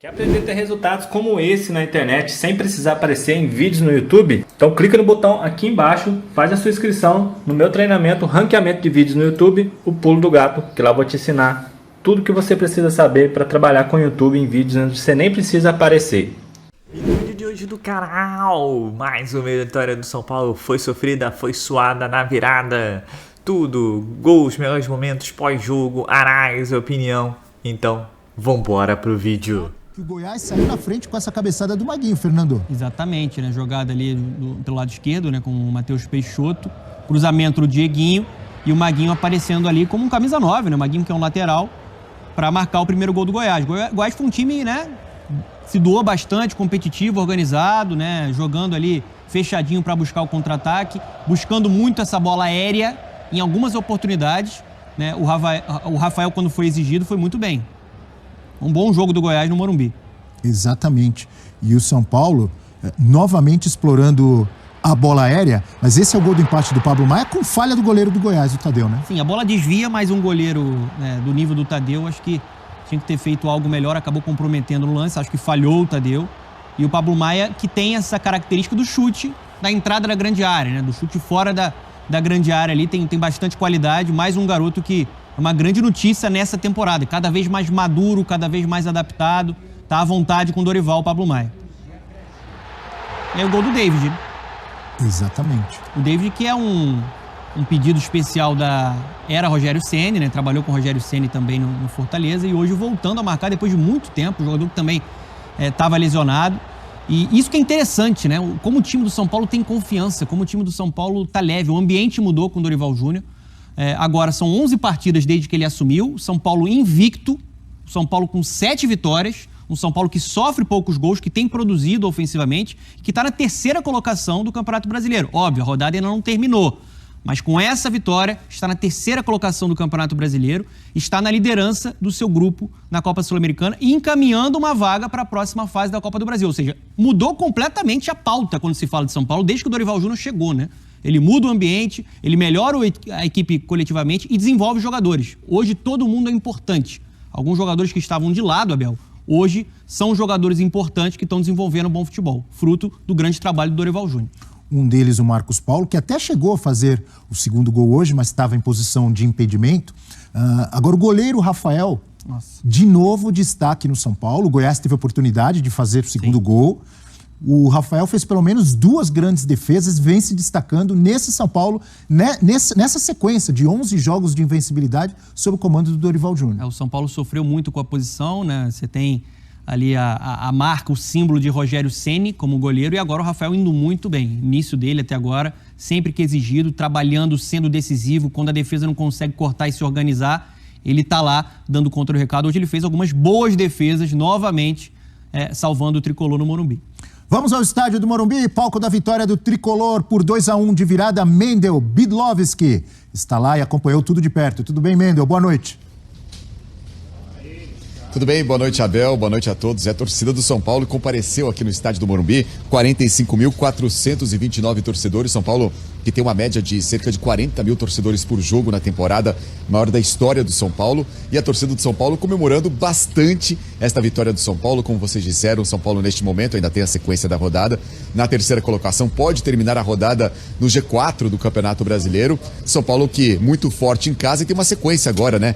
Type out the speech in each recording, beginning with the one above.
Quer aprender a ter resultados como esse na internet sem precisar aparecer em vídeos no YouTube? Então clica no botão aqui embaixo, faz a sua inscrição no meu treinamento Ranqueamento de Vídeos no YouTube, o Pulo do Gato, que lá eu vou te ensinar tudo que você precisa saber para trabalhar com o YouTube em vídeos onde você nem precisa aparecer. E no vídeo de hoje do canal, mais uma vitória do São Paulo, foi sofrida, foi suada na virada, tudo, gols, melhores momentos, pós-jogo, análise, opinião, então vambora pro vídeo. O Goiás saiu na frente com essa cabeçada do Maguinho, Fernando. Exatamente, né? Jogada ali pelo lado esquerdo, né? Com o Matheus Peixoto, cruzamento do Dieguinho e o Maguinho aparecendo ali como um camisa 9, né? O Maguinho que é um lateral, para marcar o primeiro gol do Goiás. O Goiás foi um time, né? Se doou bastante, competitivo, organizado, né? Jogando ali fechadinho para buscar o contra-ataque, buscando muito essa bola aérea em algumas oportunidades, né? O Rafael, quando foi exigido, foi muito bem. Um bom jogo do Goiás no Morumbi. Exatamente. E o São Paulo, novamente explorando a bola aérea, mas esse é o gol do empate do Pablo Maia com falha do goleiro do Goiás, o Tadeu, né? Sim, a bola desvia, mas um goleiro, né, do nível do Tadeu, acho que tinha que ter feito algo melhor, acabou comprometendo no lance, acho que falhou o Tadeu. E o Pablo Maia, que tem essa característica do chute da entrada da grande área, né? Do chute fora da grande área ali, tem bastante qualidade, mais um garoto que é uma grande notícia nessa temporada, cada vez mais maduro, cada vez mais adaptado, tá à vontade com o Dorival, o Pablo Maia. E aí o gol do David. Exatamente. O David, que é um pedido especial da era Rogério Ceni, né? Trabalhou com o Rogério Ceni também no Fortaleza e hoje voltando a marcar depois de muito tempo, o jogador que também estava lesionado. E isso que é interessante, né? Como o time do São Paulo tem confiança, como o time do São Paulo tá leve, o ambiente mudou com o Dorival Júnior. Agora são 11 partidas desde que ele assumiu, São Paulo invicto, São Paulo com 7 vitórias, um São Paulo que sofre poucos gols, que tem produzido ofensivamente, que está na terceira colocação do Campeonato Brasileiro. Óbvio, a rodada ainda não terminou, mas com essa vitória está na terceira colocação do Campeonato Brasileiro, está na liderança do seu grupo na Copa Sul-Americana e encaminhando uma vaga para a próxima fase da Copa do Brasil. Ou seja, mudou completamente a pauta quando se fala de São Paulo, desde que o Dorival Júnior chegou, né? Ele muda o ambiente, ele melhora a equipe coletivamente e desenvolve jogadores. Hoje todo mundo é importante. Alguns jogadores que estavam de lado, Abel, hoje são jogadores importantes que estão desenvolvendo bom futebol, fruto do grande trabalho do Dorival Júnior. Um deles, o Marcos Paulo, que até chegou a fazer o segundo gol hoje, mas estava em posição de impedimento. Agora o goleiro Rafael, de novo destaque no São Paulo. O Goiás teve a oportunidade de fazer o segundo gol. O Rafael fez pelo menos 2 grandes defesas, vem se destacando nesse São Paulo, nessa sequência de 11 jogos de invencibilidade sob o comando do Dorival Júnior. O São Paulo sofreu muito com a posição, né? Você tem ali a marca, o símbolo de Rogério Ceni como goleiro, e agora o Rafael indo muito bem. Início dele até agora, sempre que exigido, trabalhando, sendo decisivo, quando a defesa não consegue cortar e se organizar, ele tá lá dando contra o recado. Hoje ele fez algumas boas defesas, novamente, salvando o tricolor no Morumbi. Vamos ao estádio do Morumbi, palco da vitória do tricolor por 2-1 de virada. Mendel Bidlovski está lá e acompanhou tudo de perto. Tudo bem, Mendel? Boa noite. Tudo bem, boa noite, Abel, boa noite a todos. A torcida do São Paulo compareceu aqui no estádio do Morumbi, 45.429 torcedores. São Paulo que tem uma média de cerca de 40 mil torcedores por jogo na temporada, maior da história do São Paulo. E a torcida do São Paulo comemorando bastante esta vitória do São Paulo. Como vocês disseram, o São Paulo neste momento ainda tem a sequência da rodada. Na terceira colocação, pode terminar a rodada no G4 do Campeonato Brasileiro. São Paulo que muito forte em casa e tem uma sequência agora, né?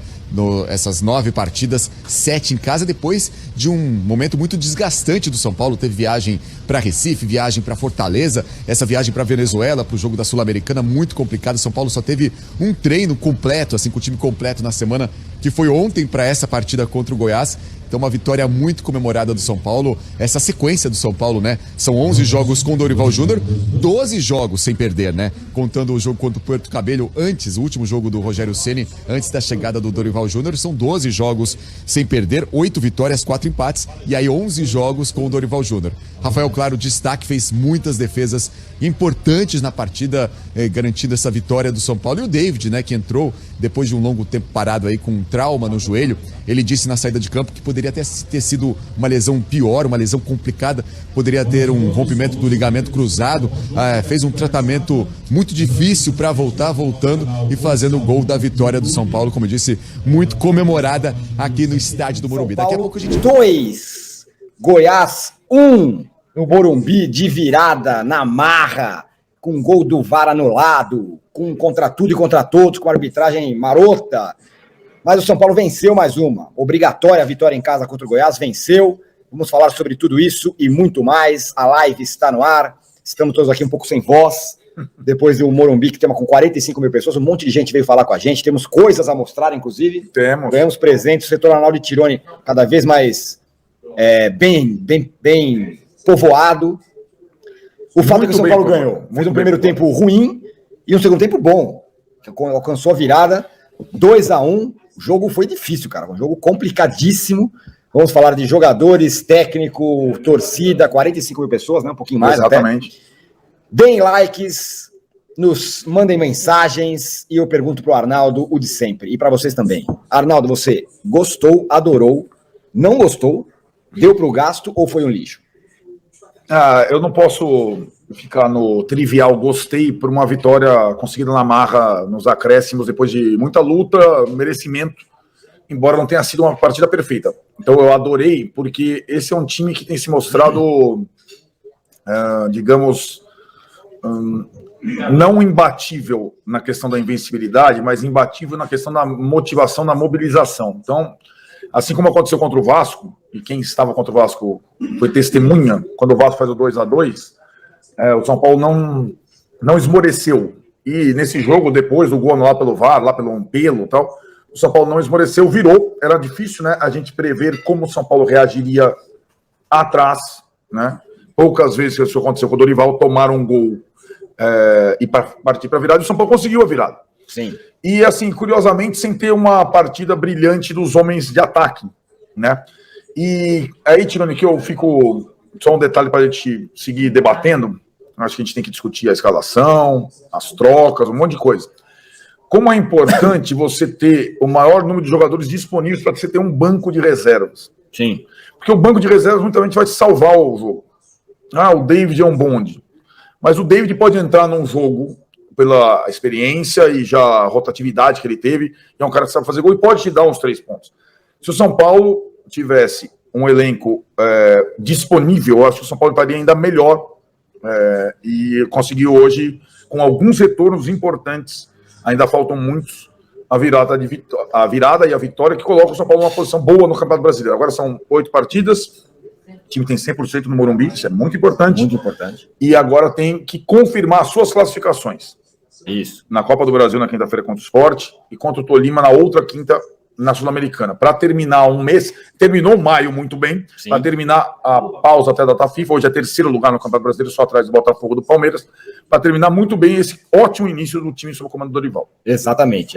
Essas 9 partidas, 7 em casa, depois de um momento muito desgastante do São Paulo. Teve viagem para Recife, viagem para Fortaleza, essa viagem para Venezuela, para o jogo da Sul-Americana, muito complicado. São Paulo só teve um treino completo, assim, com o time completo na semana, que foi ontem para essa partida contra o Goiás. Então uma vitória muito comemorada do São Paulo, essa sequência do São Paulo, né? São 11 jogos com o Dorival Júnior, 12 jogos sem perder, né? Contando o jogo contra o Puerto Cabello antes, o último jogo do Rogério Ceni, antes da chegada do Dorival Júnior, são 12 jogos sem perder, 8 vitórias, 4 empates, e aí 11 jogos com o Dorival Júnior. Rafael, claro, destaque, fez muitas defesas importantes na partida, garantindo essa vitória do São Paulo. E o David, né, que entrou depois de um longo tempo parado aí com um trauma no joelho, ele disse na saída de campo que poderia ter sido uma lesão pior, uma lesão complicada, poderia ter um rompimento do ligamento cruzado, fez um tratamento muito difícil para voltar, voltando e fazendo o gol da vitória do São Paulo, como eu disse, muito comemorada aqui no estádio do Morumbi. Daqui a pouco a gente... 2, Goiás 1 no Morumbi, de virada, na marra, com gol do VAR anulado, com contra tudo e contra todos, com arbitragem marota. Mas o São Paulo venceu mais uma. Obrigatória a vitória em casa contra o Goiás, venceu. Vamos falar sobre tudo isso e muito mais. A live está no ar. Estamos todos aqui um pouco sem voz. Depois do Morumbi, que temos com 45 mil pessoas, um monte de gente veio falar com a gente. Temos coisas a mostrar, inclusive. Ganhamos presentes. O setor Arnaldo Tironi cada vez mais bem povoado. O fato é que o São Paulo ganhou. Fez um primeiro tempo ruim e um segundo tempo bom. Alcançou a virada. 2-1. O jogo foi difícil, cara. Um jogo complicadíssimo. Vamos falar de jogadores, técnico, torcida, 45 mil pessoas, né? Um pouquinho mais. Exatamente. Até. Deem likes, nos mandem mensagens e eu pergunto pro Arnaldo o de sempre. E para vocês também. Arnaldo, você gostou, adorou, não gostou, deu pro gasto ou foi um lixo? Eu não posso ficar no trivial gostei por uma vitória conseguida na marra, nos acréscimos, depois de muita luta, merecimento, embora não tenha sido uma partida perfeita. Então eu adorei, porque esse é um time que tem se mostrado, digamos, não imbatível na questão da invencibilidade, mas imbatível na questão da motivação, da mobilização. Então, assim como aconteceu contra o Vasco, e quem estava contra o Vasco foi testemunha, quando o Vasco faz o 2-2, o São Paulo não esmoreceu. E nesse jogo, depois do gol lá pelo VAR, lá pelo pelo e tal, o São Paulo não esmoreceu, virou. Era difícil, né, a gente prever como o São Paulo reagiria atrás, né? Poucas vezes isso aconteceu com o Dorival, tomaram um gol e partir para a virada, e o São Paulo conseguiu a virada. Sim. E, assim, curiosamente, sem ter uma partida brilhante dos homens de ataque, né? E aí, Tironi, que eu fico... Só um detalhe para a gente seguir debatendo. Acho que a gente tem que discutir a escalação, as trocas, um monte de coisa. Como é importante você ter o maior número de jogadores disponíveis para você ter um banco de reservas. Sim. Porque o banco de reservas muita gente vai salvar o jogo. O David é um bonde. Mas o David pode entrar num jogo pela experiência e já a rotatividade que ele teve, e é um cara que sabe fazer gol e pode te dar uns 3 pontos. Se o São Paulo tivesse um elenco disponível, eu acho que o São Paulo estaria ainda melhor e conseguiu hoje, com alguns retornos importantes, ainda faltam muitos, a virada e a vitória que coloca o São Paulo numa posição boa no Campeonato Brasileiro. Agora são 8 partidas, o time tem 100% no Morumbi, isso é muito importante. Muito importante. E agora tem que confirmar as suas classificações. Isso. Na Copa do Brasil, na quinta-feira, contra o Sport, e contra o Tolima, na outra quinta, na Sul-Americana. Para terminar um mês, terminou maio muito bem, para terminar a pausa até a data FIFA, hoje é 3º lugar no Campeonato Brasileiro, só atrás do Botafogo do Palmeiras, para terminar muito bem esse ótimo início do time sob o comando do Dorival. Exatamente.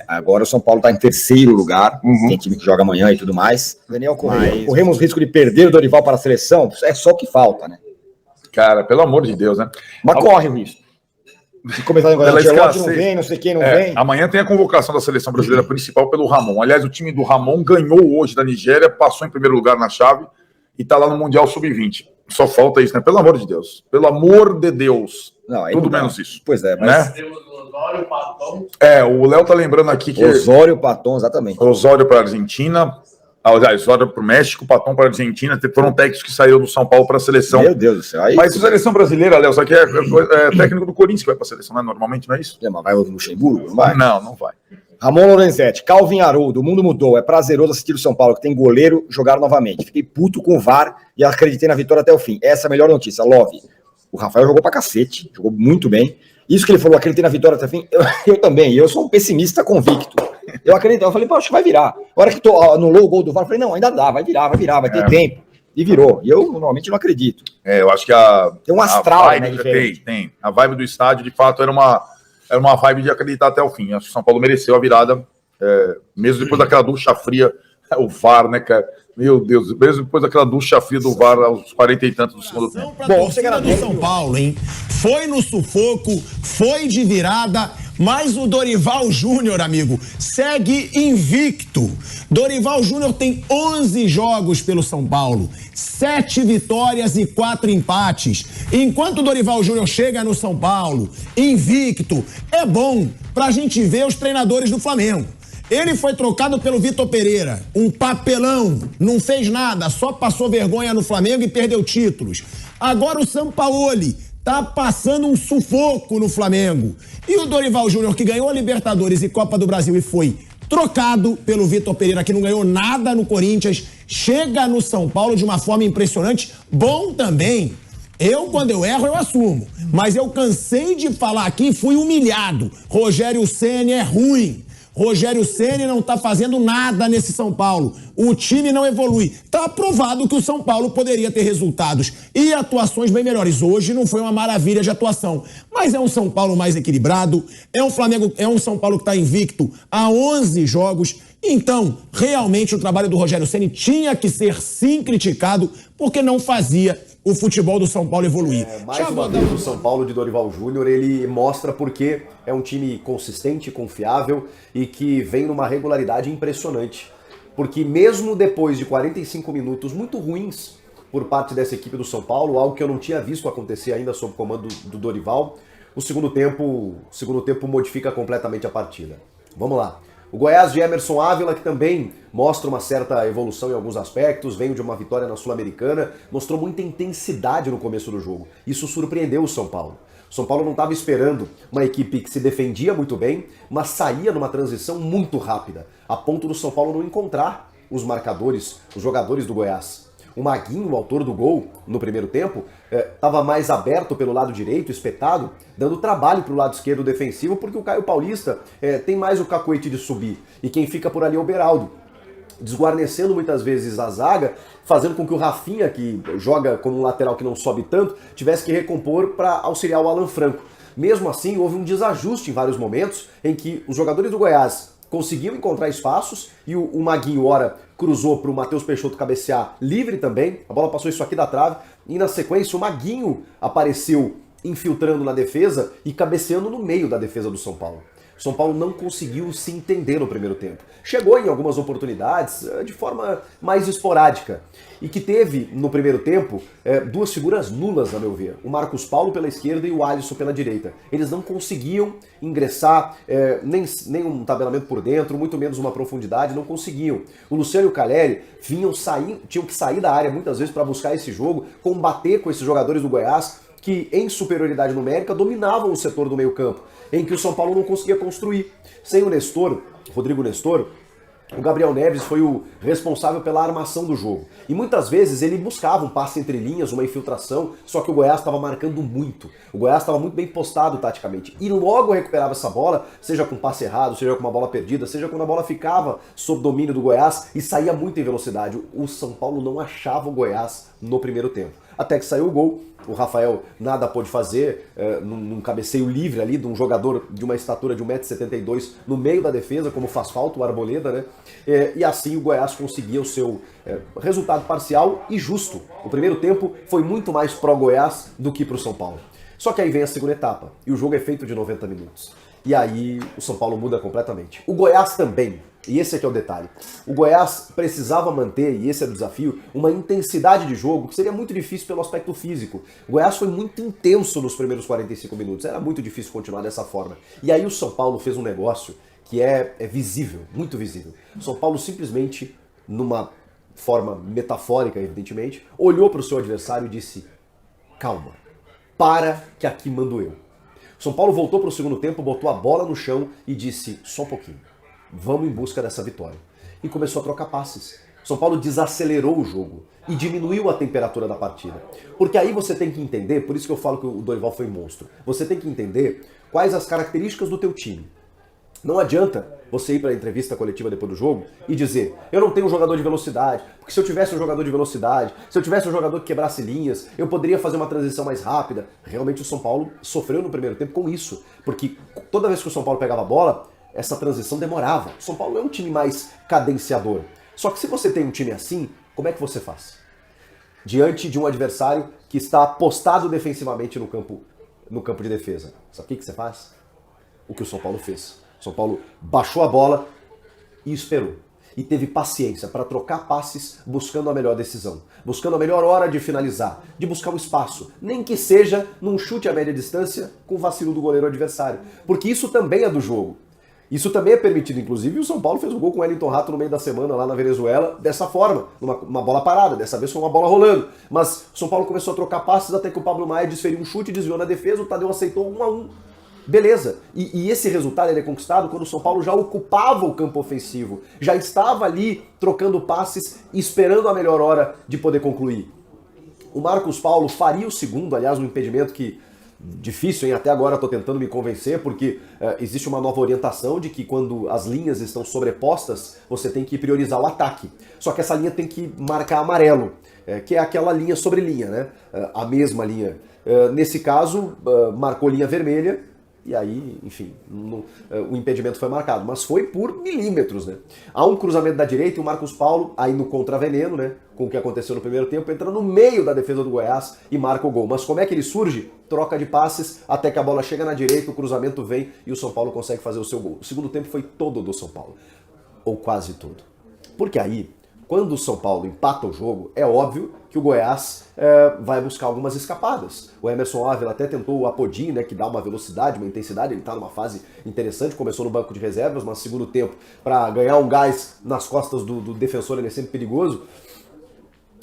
Agora o São Paulo está em 3º lugar, tem time que joga amanhã e tudo mais. Daniel Correia, corremos risco de perder o Dorival para a seleção? É só o que falta, né? Cara, pelo amor de Deus, né? Mas corre o risco. Se começar a encontrar o Ancelotti não vem, não sei quem não vem. Amanhã tem a convocação da seleção brasileira principal pelo Ramon. Aliás, o time do Ramon ganhou hoje da Nigéria, passou em primeiro lugar na chave e está lá no Mundial Sub-20. Só falta isso, né? Pelo amor de Deus. Pelo amor de Deus. Não, tudo menos isso. Pois é, mas... Né? Temos o Osório, Paton. O Léo tá lembrando aqui que... Osório, Paton, exatamente. Osório para a Argentina... Osório para o México, Paton para a Argentina, foram técnicos que saíram do São Paulo para a seleção. Meu Deus do céu. Aí... Mas a seleção brasileira, Léo, só que é técnico do Corinthians que vai para a seleção, né? Normalmente, não é isso? Mas vai o Luxemburgo? Não vai? Não vai. Ramon Lorenzetti, Calvin Haroldo, o mundo mudou, é prazeroso assistir o São Paulo, que tem goleiro, jogar novamente. Fiquei puto com o VAR e acreditei na vitória até o fim. Essa é a melhor notícia. Love, o Rafael jogou pra cacete, jogou muito bem. Isso que ele falou, acreditei na vitória até o fim, eu também, eu sou um pessimista convicto. Eu acredito, eu falei, acho que vai virar. A hora que anulou o gol do VAR, eu falei, não, ainda dá, vai virar, vai ter tempo. E virou. E eu normalmente não acredito. Eu acho que tem um astral, vibe, né? Tem. A vibe do estádio, de fato, era uma vibe de acreditar até o fim. Acho que o São Paulo mereceu a virada, mesmo depois daquela ducha fria, o VAR, né, cara? Meu Deus, mesmo depois daquela ducha fria do VAR aos 40 e tantos do segundo tempo. Bom, você do São Paulo, hein? Foi no sufoco, foi de virada, mas o Dorival Júnior, amigo, segue invicto. Dorival Júnior tem 11 jogos pelo São Paulo, 7 vitórias e 4 empates. Enquanto o Dorival Júnior chega no São Paulo, invicto, é bom pra gente ver os treinadores do Flamengo. Ele foi trocado pelo Vitor Pereira, um papelão, não fez nada, só passou vergonha no Flamengo e perdeu títulos. Agora o Sampaoli tá passando um sufoco no Flamengo. E o Dorival Júnior, que ganhou a Libertadores e Copa do Brasil e foi trocado pelo Vitor Pereira, que não ganhou nada no Corinthians, chega no São Paulo de uma forma impressionante, bom também. Quando eu erro, eu assumo. Mas eu cansei de falar aqui e fui humilhado. Rogério Ceni é ruim. Rogério Ceni não tá fazendo nada nesse São Paulo. O time não evolui. Tá provado que o São Paulo poderia ter resultados e atuações bem melhores. Hoje não foi uma maravilha de atuação, mas é um São Paulo mais equilibrado. É um São Paulo que tá invicto há 11 jogos. Então, realmente o trabalho do Rogério Ceni tinha que ser sim criticado porque não fazia o futebol do São Paulo evoluir. Mais uma vez o São Paulo de Dorival Júnior, ele mostra porque é um time consistente, confiável e que vem numa regularidade impressionante. Porque mesmo depois de 45 minutos muito ruins por parte dessa equipe do São Paulo, algo que eu não tinha visto acontecer ainda sob o comando do Dorival, o segundo tempo modifica completamente a partida. Vamos lá. O Goiás de Emerson Ávila, que também mostra uma certa evolução em alguns aspectos, veio de uma vitória na Sul-Americana, mostrou muita intensidade no começo do jogo. Isso surpreendeu o São Paulo. O São Paulo não estava esperando uma equipe que se defendia muito bem, mas saía numa transição muito rápida, a ponto do São Paulo não encontrar os marcadores, os jogadores do Goiás. O Maguinho, o autor do gol no primeiro tempo, estava mais aberto pelo lado direito, espetado, dando trabalho para o lado esquerdo defensivo, porque o Caio Paulista tem mais o cacoete de subir. E quem fica por ali é o Beraldo, desguarnecendo muitas vezes a zaga, fazendo com que o Rafinha, que joga como um lateral que não sobe tanto, tivesse que recompor para auxiliar o Alan Franco. Mesmo assim, houve um desajuste em vários momentos em que os jogadores do Goiás conseguiu encontrar espaços e o Maguinho, ora, cruzou para o Matheus Peixoto cabecear livre também, a bola passou isso aqui da trave, e na sequência o Maguinho apareceu infiltrando na defesa e cabeceando no meio da defesa do São Paulo. O São Paulo não conseguiu se entender no primeiro tempo. Chegou em algumas oportunidades de forma mais esporádica. E que teve, no primeiro tempo, duas figuras nulas, a meu ver. O Marcos Paulo pela esquerda e o Alisson pela direita. Eles não conseguiam ingressar nem um tabelamento por dentro, muito menos uma profundidade, não conseguiam. O Luciano e o Calleri tinham que sair da área muitas vezes para buscar esse jogo, combater com esses jogadores do Goiás, que em superioridade numérica dominavam o setor do meio campo, em que o São Paulo não conseguia construir. Sem o Nestor, Rodrigo Nestor, o Gabriel Neves foi o responsável pela armação do jogo. E muitas vezes ele buscava um passe entre linhas, uma infiltração, só que o Goiás estava marcando muito. O Goiás estava muito bem postado taticamente. E logo recuperava essa bola, seja com passe errado, seja com uma bola perdida, seja quando a bola ficava sob domínio do Goiás e saía muito em velocidade. O São Paulo não achava o Goiás no primeiro tempo. Até que saiu o gol, o Rafael nada pôde fazer, num cabeceio livre ali de um jogador de uma estatura de 1,72 m no meio da defesa, como faz falta o Arboleda, né? E assim o Goiás conseguia o seu resultado parcial e justo. O primeiro tempo foi muito mais pró-Goiás do que pro São Paulo. Só que aí vem a segunda etapa, e o jogo é feito de 90 minutos. E aí o São Paulo muda completamente. O Goiás também. E esse aqui é o detalhe. O Goiás precisava manter, e esse é o desafio, uma intensidade de jogo que seria muito difícil pelo aspecto físico. O Goiás foi muito intenso nos primeiros 45 minutos. Era muito difícil continuar dessa forma. E aí o São Paulo fez um negócio que é visível, muito visível. O São Paulo simplesmente, numa forma metafórica, evidentemente, olhou para o seu adversário e disse: calma, para que aqui mando eu. O São Paulo voltou para o segundo tempo, botou a bola no chão e disse: só um pouquinho. Vamos em busca dessa vitória. E começou a trocar passes. São Paulo desacelerou o jogo e diminuiu a temperatura da partida. Porque aí você tem que entender, por isso que eu falo que o Dorival foi monstro, você tem que entender quais as características do teu time. Não adianta você ir para a entrevista coletiva depois do jogo e dizer: eu não tenho um jogador de velocidade, porque se eu tivesse um jogador de velocidade, se eu tivesse um jogador que quebrasse linhas, eu poderia fazer uma transição mais rápida. Realmente o São Paulo sofreu no primeiro tempo com isso, porque toda vez que o São Paulo pegava a bola, essa transição demorava. O São Paulo é um time mais cadenciador. Só que se você tem um time assim, como é que você faz? Diante de um adversário que está postado defensivamente no campo de defesa. Sabe o que você faz? O que o São Paulo fez. O São Paulo baixou a bola e esperou. E teve paciência para trocar passes buscando a melhor decisão. Buscando a melhor hora de finalizar. De buscar um espaço. Nem que seja num chute a média distância com o vacilo do goleiro adversário. Porque isso também é do jogo. Isso também é permitido, inclusive o São Paulo fez um gol com o Wellington Rato no meio da semana lá na Venezuela, dessa forma, uma bola parada, dessa vez foi uma bola rolando. Mas o São Paulo começou a trocar passes até que o Pablo Maia desferiu um chute, desviou na defesa, o Tadeu aceitou 1-1. Beleza, e esse resultado ele é conquistado quando o São Paulo já ocupava o campo ofensivo, já estava ali trocando passes, esperando a melhor hora de poder concluir. O Marcos Paulo faria o segundo, aliás, um impedimento que difícil, hein? Até agora estou tentando me convencer, porque existe uma nova orientação de que quando as linhas estão sobrepostas, você tem que priorizar o ataque. Só que essa linha tem que marcar amarelo, que é aquela linha sobre linha, né? A mesma linha. Nesse caso, marcou linha vermelha, e aí, enfim, o impedimento foi marcado, mas foi por milímetros, né? Há um cruzamento da direita e o Marcos Paulo, aí no contraveneno, né? Com o que aconteceu no primeiro tempo, entra no meio da defesa do Goiás e marca o gol. Mas como é que ele surge? Troca de passes até que a bola chega na direita, o cruzamento vem e o São Paulo consegue fazer o seu gol. O segundo tempo foi todo do São Paulo, ou quase todo. Porque aí, quando o São Paulo empata o jogo, é óbvio que o Goiás vai buscar algumas escapadas. O Emerson Ávila até tentou o Apodi, né, que dá uma velocidade, uma intensidade, ele está numa fase interessante, começou no banco de reservas, mas segundo tempo, para ganhar um gás nas costas do defensor, ele é sempre perigoso.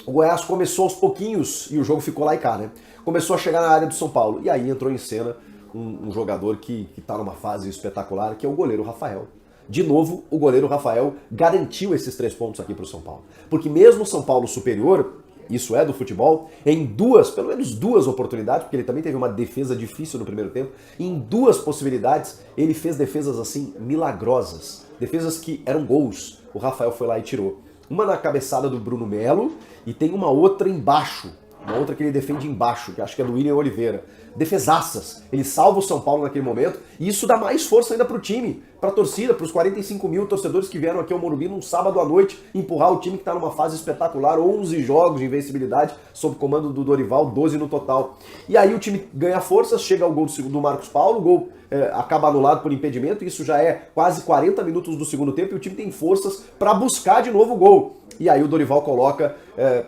O Goiás começou aos pouquinhos, e o jogo ficou lá e cá, né? Começou a chegar na área do São Paulo, e aí entrou em cena um jogador que está numa fase espetacular, que é o goleiro Rafael. De novo, o goleiro Rafael garantiu esses 3 pontos aqui para o São Paulo. Porque mesmo o São Paulo superior, isso é do futebol, em pelo menos duas oportunidades, porque ele também teve uma defesa difícil no primeiro tempo, em 2 possibilidades ele fez defesas assim milagrosas, defesas que eram gols. O Rafael foi lá e tirou. Uma na cabeçada do Bruno Melo e tem uma outra embaixo, uma outra que ele defende embaixo, que acho que é do William Oliveira. Defesaças. Ele salva o São Paulo naquele momento e isso dá mais força ainda pro time, pra torcida, pros 45 mil torcedores que vieram aqui ao Morumbi num sábado à noite empurrar o time que tá numa fase espetacular, 11 jogos de invencibilidade sob comando do Dorival, 12 no total. E aí o time ganha forças, chega ao gol do Marcos Paulo, o gol acaba anulado por impedimento, isso já é quase 40 minutos do segundo tempo e o time tem forças pra buscar de novo o gol. E aí o Dorival coloca,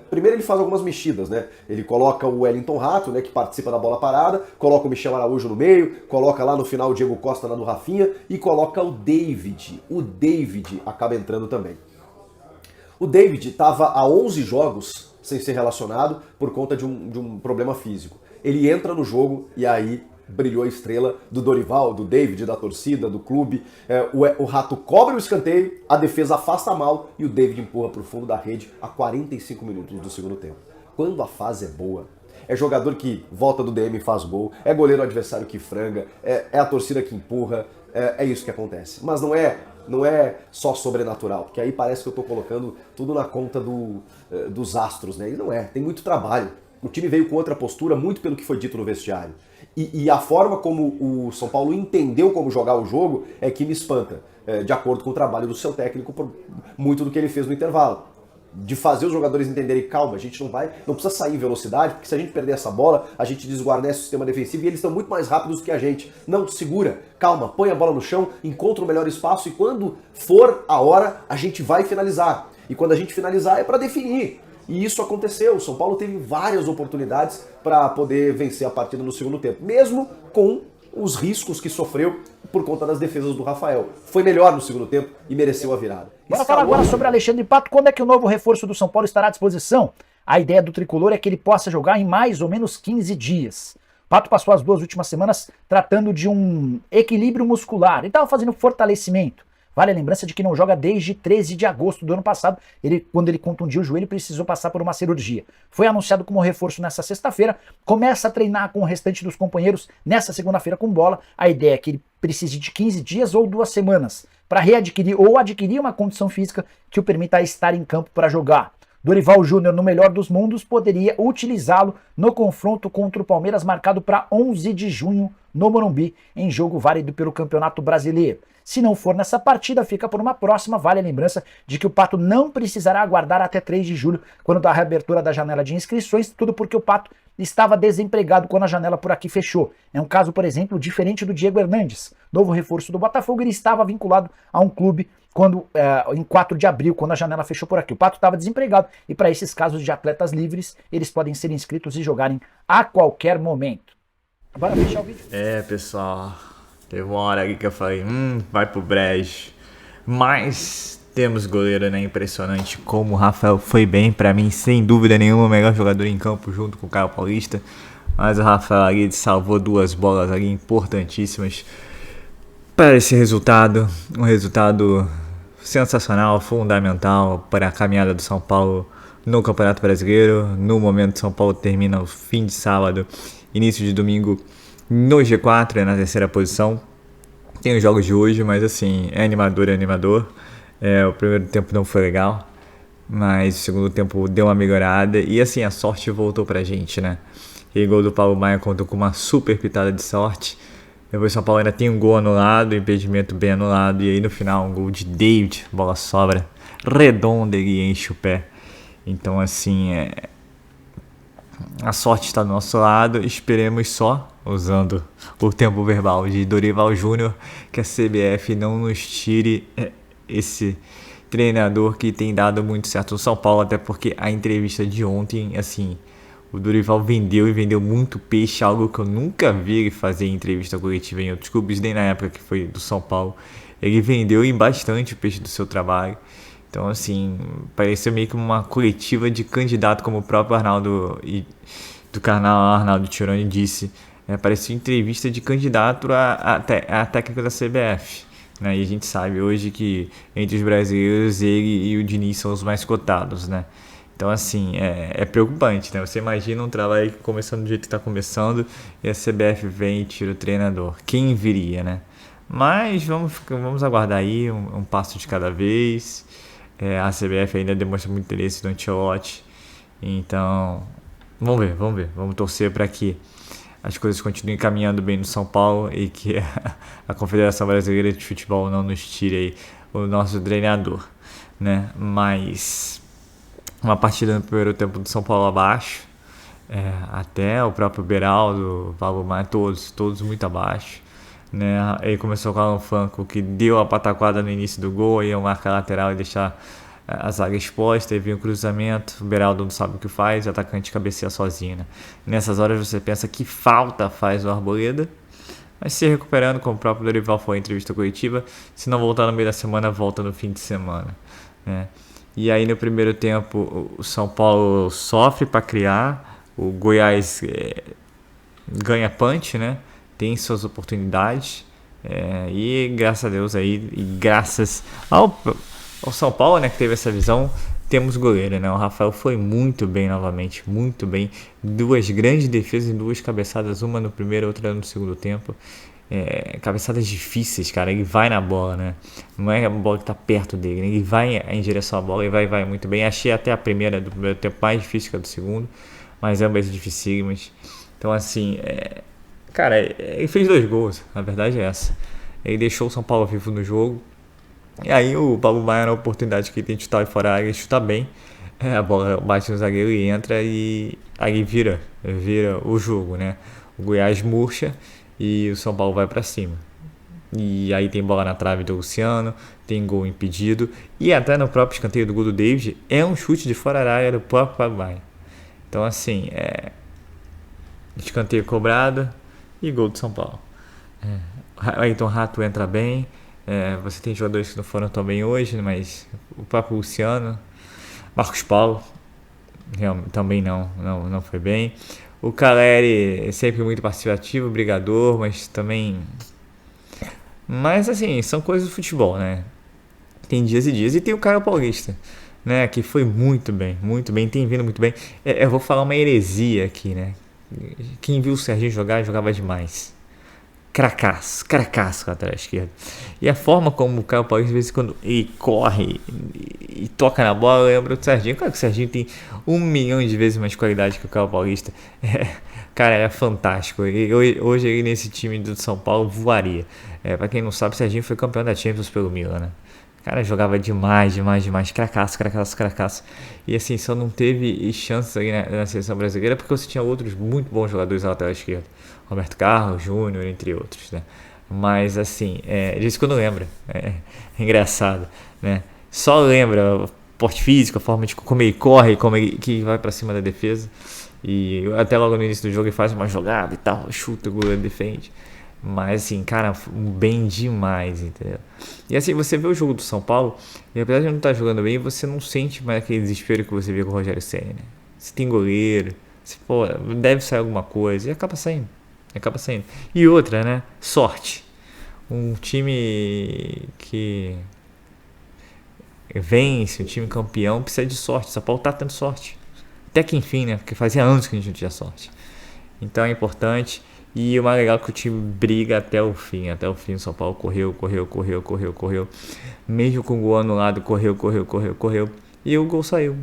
primeiro ele faz algumas mexidas, né? Ele coloca o Wellington Rato, né, que participa da bola parada, coloca o Michel Araújo no meio, coloca lá no final o Diego Costa lá do Rafinha e coloca o David. O David acaba entrando também. O David estava há 11 jogos sem ser relacionado por conta de um problema físico. Ele entra no jogo e aí brilhou a estrela do Dorival, do David, da torcida, do clube. O Rato cobra o escanteio, a defesa afasta mal e o David empurra para o fundo da rede a 45 minutos do segundo tempo. Quando a fase é boa, é jogador que volta do DM e faz gol, é goleiro adversário que franga, é a torcida que empurra, é isso que acontece. Mas não é só sobrenatural, porque aí parece que eu estou colocando tudo na conta dos astros, né? E não é, tem muito trabalho. O time veio com outra postura, muito pelo que foi dito no vestiário. E a forma como o São Paulo entendeu como jogar o jogo é que me espanta, de acordo com o trabalho do seu técnico, por muito do que ele fez no intervalo. De fazer os jogadores entenderem, calma, a gente não precisa sair em velocidade, porque se a gente perder essa bola, a gente desguarnece o sistema defensivo e eles estão muito mais rápidos que a gente. Não, segura, calma, põe a bola no chão, encontra o melhor espaço e quando for a hora, a gente vai finalizar. E quando a gente finalizar é para definir. E isso aconteceu, o São Paulo teve várias oportunidades para poder vencer a partida no segundo tempo, mesmo com os riscos que sofreu por conta das defesas do Rafael. Foi melhor no segundo tempo e mereceu a virada. Vamos falar agora sobre Alexandre Pato. Quando é que o novo reforço do São Paulo estará à disposição? A ideia do tricolor é que ele possa jogar em mais ou menos 15 dias. Pato passou as 2 últimas semanas tratando de um equilíbrio muscular. Ele estava fazendo fortalecimento. Vale a lembrança de que não joga desde 13 de agosto do ano passado. Quando ele contundiu o joelho, precisou passar por uma cirurgia. Foi anunciado como reforço nessa sexta-feira. Começa a treinar com o restante dos companheiros nessa segunda-feira com bola. A ideia é que ele precise de 15 dias ou 2 semanas para readquirir ou adquirir uma condição física que o permita estar em campo para jogar. Dorival Júnior, no melhor dos mundos, poderia utilizá-lo no confronto contra o Palmeiras, marcado para 11 de junho no Morumbi, em jogo válido pelo Campeonato Brasileiro. Se não for nessa partida, fica por uma próxima. Vale a lembrança de que o Pato não precisará aguardar até 3 de julho, quando da reabertura da janela de inscrições, tudo porque o Pato estava desempregado quando a janela por aqui fechou. É um caso, por exemplo, diferente do Diego Hernandes, novo reforço do Botafogo. Ele estava vinculado a um clube em 4 de abril, quando a janela fechou por aqui. O Pato estava desempregado e para esses casos de atletas livres, eles podem ser inscritos e jogarem a qualquer momento. Bora fechar o vídeo? Pessoal, Teve uma hora ali que eu falei, vai pro brejo. Mas temos goleiro, né? Impressionante como o Rafael foi bem. Pra mim, sem dúvida nenhuma, o melhor jogador em campo junto com o Caio Paulista. Mas o Rafael ali salvou 2 bolas ali importantíssimas para esse resultado. Um resultado sensacional, fundamental para a caminhada do São Paulo no Campeonato Brasileiro. No momento, São Paulo termina o fim de sábado, início de domingo no G4, na 3ª posição. Tem os jogos de hoje, mas assim, é animador. O primeiro tempo não foi legal, mas o segundo tempo deu uma melhorada e assim, a sorte voltou pra gente, né? E o gol do Paulo Maia contou com uma super pitada de sorte. Depois o São Paulo ainda tem um gol anulado, impedimento bem anulado, e aí no final um gol de David, bola sobra, redonda, ele enche o pé. Então assim, a sorte está do nosso lado, esperemos só, usando o tempo verbal de Dorival Júnior, que a CBF não nos tire esse treinador que tem dado muito certo no São Paulo, até porque a entrevista de ontem, assim, o Dorival vendeu muito peixe, algo que eu nunca vi ele fazer em entrevista coletiva em outros clubes, nem na época que foi do São Paulo. Ele vendeu bastante o peixe do seu trabalho. Então, assim, pareceu meio que uma coletiva de candidato, como o próprio Arnaldo do canal Arnaldo Tironi disse. Parecia entrevista de candidato a técnico da CBF. Né? E a gente sabe hoje que entre os brasileiros ele e o Diniz são os mais cotados, né? Então, assim, é preocupante, né? Você imagina um trabalho começando do jeito que está começando e a CBF vem e tira o treinador. Quem viria, né? Mas vamos aguardar aí um passo de cada vez. A CBF ainda demonstra muito interesse no Ancelotti. Então, vamos ver. Vamos torcer para que as coisas continuem caminhando bem no São Paulo e que a Confederação Brasileira de Futebol não nos tire aí o nosso treinador, né? Mas uma partida no primeiro tempo do São Paulo abaixo, até o próprio Beraldo, o Pablo Maia, todos muito abaixo, né? Ele começou com o Alan Franco, que deu a pataquada no início do gol, ia marcar lateral e deixar a zaga exposta, e vinha um cruzamento, o Beraldo não sabe o que faz, o atacante cabeceia sozinho, né? Nessas horas você pensa que falta faz o Arboleda, mas se recuperando, como o próprio Dorival foi em entrevista coletiva, se não voltar no meio da semana, volta no fim de semana, né? E aí no primeiro tempo o São Paulo sofre para criar, o Goiás ganha punch, né? Tem suas oportunidades, e graças a Deus aí, e graças ao São Paulo, né, que teve essa visão, temos goleiro, né? O Rafael foi muito bem novamente, muito bem. 2 grandes defesas e 2 cabeçadas, uma no primeiro, outra no segundo tempo. Cabeçadas difíceis, cara. Ele vai na bola, né? Não é a bola que tá perto dele, né? Ele vai em direção à bola e vai muito bem. Achei até a primeira do primeiro tempo mais difícil que a do segundo, mas ambas dificílimas. Então, assim, cara, ele fez 2 gols, a verdade é essa. Ele deixou o São Paulo vivo no jogo. E aí o Pablo Maia, na oportunidade que ele tem de chutar fora da área, ele chuta bem. A bola bate no zagueiro e entra, e aí vira o jogo, né? O Goiás murcha e o São Paulo vai pra cima. E aí tem bola na trave do Luciano, tem gol impedido, e até no próprio escanteio do gol do David é um chute de fora da área do próprio Pablo Maia. Então, assim, escanteio cobrado e gol do São Paulo. Então o Rato entra bem. Você tem jogadores que não foram tão bem hoje, mas o próprio Luciano, Marcos Paulo também não foi bem. O Caleri é sempre muito participativo, brigador, mas também... Mas assim, são coisas do futebol, né? Tem dias e dias. E tem o Caio Paulista, né? Que foi muito bem, tem vindo muito bem. Eu vou falar uma heresia aqui, né? Quem viu o Serginho jogar, jogava demais. Cracaço lateral esquerdo. E a forma como o Caio Paulista, às vezes, quando ele corre e toca na bola, lembra do Serginho. Claro que o Serginho tem 1 milhão de vezes mais qualidade que o Caio Paulista. Cara, é fantástico. Hoje ele nesse time do São Paulo voaria. Pra quem não sabe, o Serginho foi campeão da Champions pelo Milan, né? O cara jogava demais. Cracaço. E assim, só não teve chances aí na seleção brasileira porque você tinha outros muito bons jogadores na lateral esquerda. Roberto Carlos, Júnior, entre outros, né? Mas assim, disso que eu não lembro. É engraçado, né? Só lembra o porte físico, a forma de como ele corre, como ele que vai pra cima da defesa. E até logo no início do jogo ele faz uma jogada e tal, chuta, o goleiro defende. Mas assim, cara, bem demais, entendeu? E assim, você vê o jogo do São Paulo, e apesar de não estar jogando bem, você não sente mais aquele desespero que você vê com o Rogério Ceni, né? Você tem goleiro, você, pô, deve sair alguma coisa, e acaba saindo. E outra, né? Sorte. Um time que vence, um time campeão, precisa de sorte. São Paulo tá tendo sorte. Até que enfim, né? Porque fazia anos que a gente não tinha sorte. Então é importante. E o mais legal é que o time briga até o fim. Até o fim, o São Paulo correu. Mesmo com o gol anulado, correu. E o gol saiu.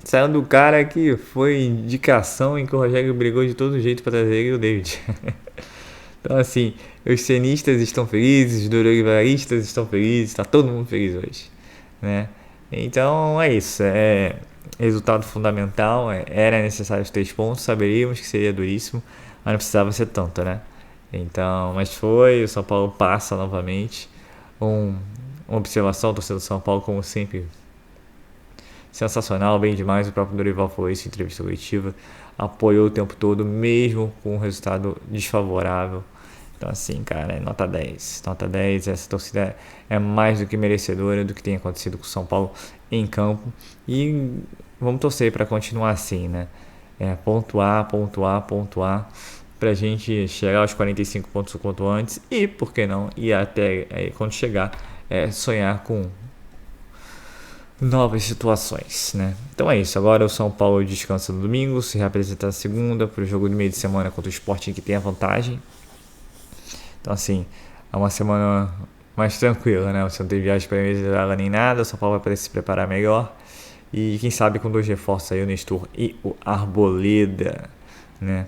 Saiu do cara que foi indicação em que o Rogério brigou de todo jeito para trazer ele e o David. Então assim, os cenistas estão felizes, os dorivaristas estão felizes, está todo mundo feliz hoje, né? Então é isso, é resultado fundamental, era necessário os 3 pontos, saberíamos que seria duríssimo, mas não precisava ser tanto, né? Então, mas foi, o São Paulo passa novamente, uma observação, o torcedor do São Paulo, como sempre, sensacional, bem demais. O próprio Dorival falou isso em entrevista coletiva, apoiou o tempo todo, mesmo com um resultado desfavorável. Então assim, cara, é nota 10, essa torcida é mais do que merecedora do que tem acontecido com o São Paulo em campo, e vamos torcer para continuar assim, né? Pontuar, pra gente chegar aos 45 pontos o quanto antes, e por que não, e até quando chegar, sonhar com novas situações, né? Então é isso, agora o São Paulo descansa no domingo, se reapresenta na segunda para o jogo do meio de semana contra o Sporting, que tem a vantagem. Então assim, é uma semana mais tranquila, né? Você não tem viagem para Venezuela nem nada, o São Paulo vai poder se preparar melhor. E quem sabe com 2 reforços aí, o Nestor e o Arboleda, né?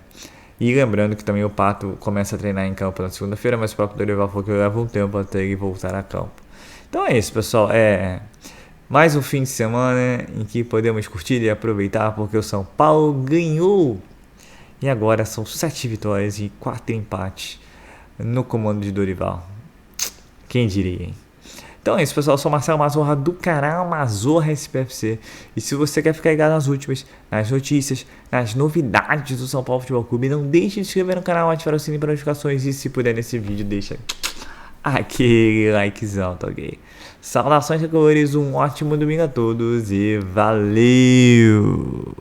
E lembrando que também o Pato começa a treinar em campo na segunda-feira, mas o próprio Dorival falou que leva um tempo até ele voltar a campo. Então é isso, pessoal, mais um fim de semana em que podemos curtir e aproveitar, porque o São Paulo ganhou. E agora são 7 vitórias e 4 empates no comando de Dorival. Quem diria, hein? Então é isso, pessoal. Eu sou Marcelo Mazorra do canal Mazorra SPFC. E se você quer ficar ligado nas últimas, nas notícias, nas novidades do São Paulo Futebol Clube, não deixe de se inscrever no canal, ativar o sininho para notificações. E se puder nesse vídeo, deixa aquele likezão, tá ok? Saudações tricolores, um ótimo domingo a todos e valeu!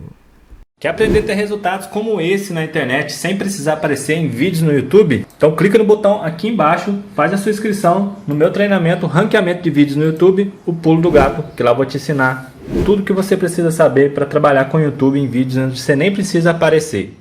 Quer aprender a ter resultados como esse na internet sem precisar aparecer em vídeos no YouTube? Então clica no botão aqui embaixo, faz a sua inscrição no meu treinamento Ranqueamento de Vídeos no YouTube, o Pulo do Gato, que lá eu vou te ensinar tudo que você precisa saber para trabalhar com o YouTube em vídeos onde você nem precisa aparecer.